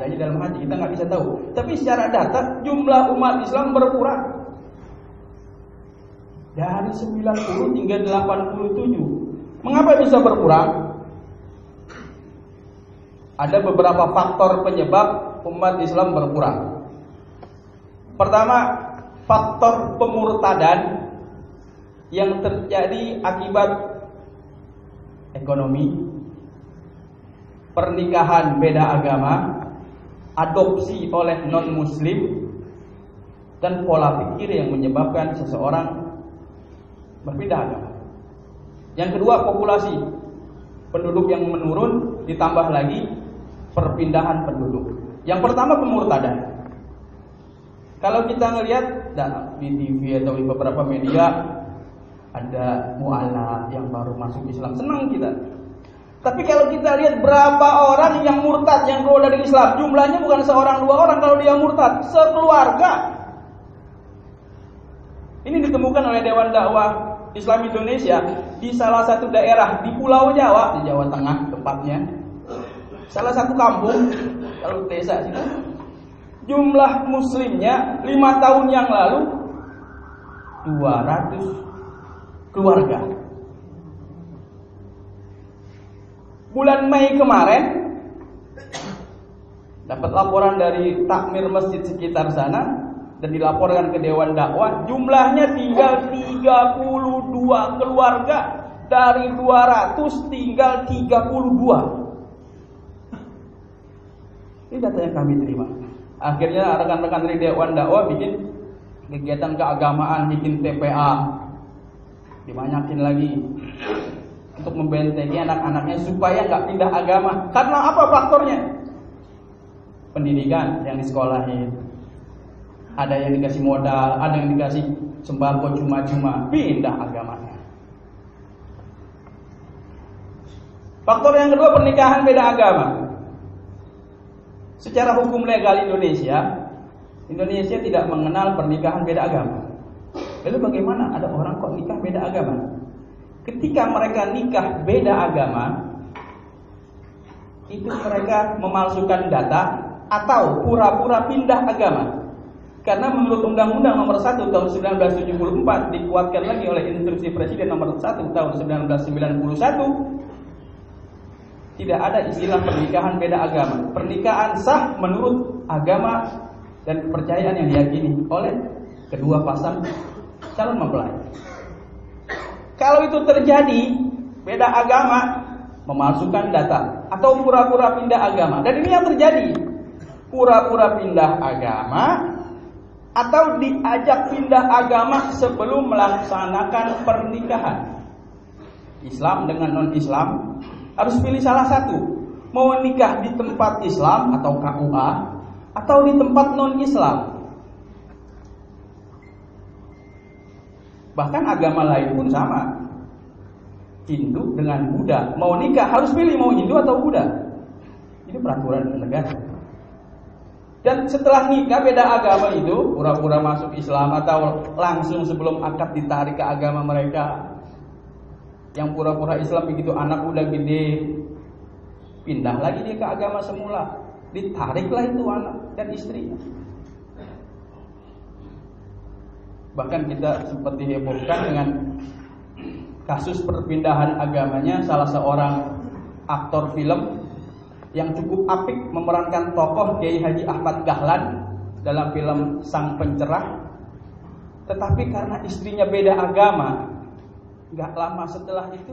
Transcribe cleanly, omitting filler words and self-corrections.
Ada aja dalam hati, kita nggak bisa tahu. Tapi secara data jumlah umat Islam berkurang dari 90 hingga 87. Mengapa bisa berkurang? Ada beberapa faktor penyebab umat Islam berkurang. Pertama, faktor pemurtadan yang terjadi akibat ekonomi, pernikahan beda agama, adopsi oleh non-muslim, dan pola pikir yang menyebabkan seseorang berpindah agama. Yang kedua, populasi penduduk yang menurun, ditambah lagi perpindahan penduduk. Yang pertama, pemurtadan. Kalau kita ngelihat di TV atau di beberapa media, ada mu'alaf yang baru masuk Islam, senang kita. Tapi kalau kita lihat berapa orang yang murtad, yang keluar dari Islam, jumlahnya bukan seorang dua orang kalau dia murtad, sekeluarga. Ini ditemukan oleh Dewan Dakwah Islam Indonesia di salah satu daerah di Pulau Jawa, di Jawa Tengah tepatnya. Salah satu kampung, kalau desa itu, jumlah muslimnya 5 tahun yang lalu 200 keluarga. Bulan Mei kemarin dapat laporan dari takmir masjid sekitar sana dan dilaporkan ke Dewan Dakwah, jumlahnya tinggal 32 keluarga, dari 200 tinggal 32. Ini data yang kami terima. Akhirnya rekan-rekan dari Dewan Dakwah bikin kegiatan keagamaan, bikin TPA, dibanyakin lagi untuk membentengi anak-anaknya supaya nggak pindah agama. Karena apa faktornya? Pendidikan yang disekolahin, ada yang dikasih modal, ada yang dikasih sembako cuma-cuma, pindah agamanya. Faktor yang kedua, pernikahan beda agama. Secara hukum legal Indonesia tidak mengenal pernikahan beda agama. Lalu bagaimana ada orang kok nikah beda agama? Ketika mereka nikah beda agama, itu mereka memalsukan data atau pura-pura pindah agama. Karena menurut Undang-Undang Nomor 1 Tahun 1974, dikuatkan lagi oleh Instruksi Presiden Nomor 1 Tahun 1991, tidak ada istilah pernikahan beda agama. Pernikahan sah menurut agama dan kepercayaan yang diyakini oleh kedua pasang calon mempelai. Kalau itu terjadi, beda agama, memalsukan data atau pura-pura pindah agama. Dan ini yang terjadi. Pura-pura pindah agama atau diajak pindah agama sebelum melaksanakan pernikahan. Islam dengan non-Islam harus pilih salah satu. Mau nikah di tempat Islam atau KUA atau di tempat non-Islam. Bahkan agama lain pun sama. Hindu dengan Buddha, mau nikah harus pilih mau Hindu atau Buddha. Ini peraturan negara. Dan setelah nikah beda agama itu, pura-pura masuk Islam atau langsung sebelum akad ditarik ke agama mereka. Yang pura-pura Islam begitu anak udah gede, pindah lagi dia ke agama semula. Ditariklah itu anak dan istrinya. Bahkan kita sempat dihebohkan dengan kasus perpindahan agamanya salah seorang aktor film yang cukup apik memerankan tokoh Kiai Haji Ahmad Dahlan dalam film Sang Pencerah. Tetapi karena istrinya beda agama, gak lama setelah itu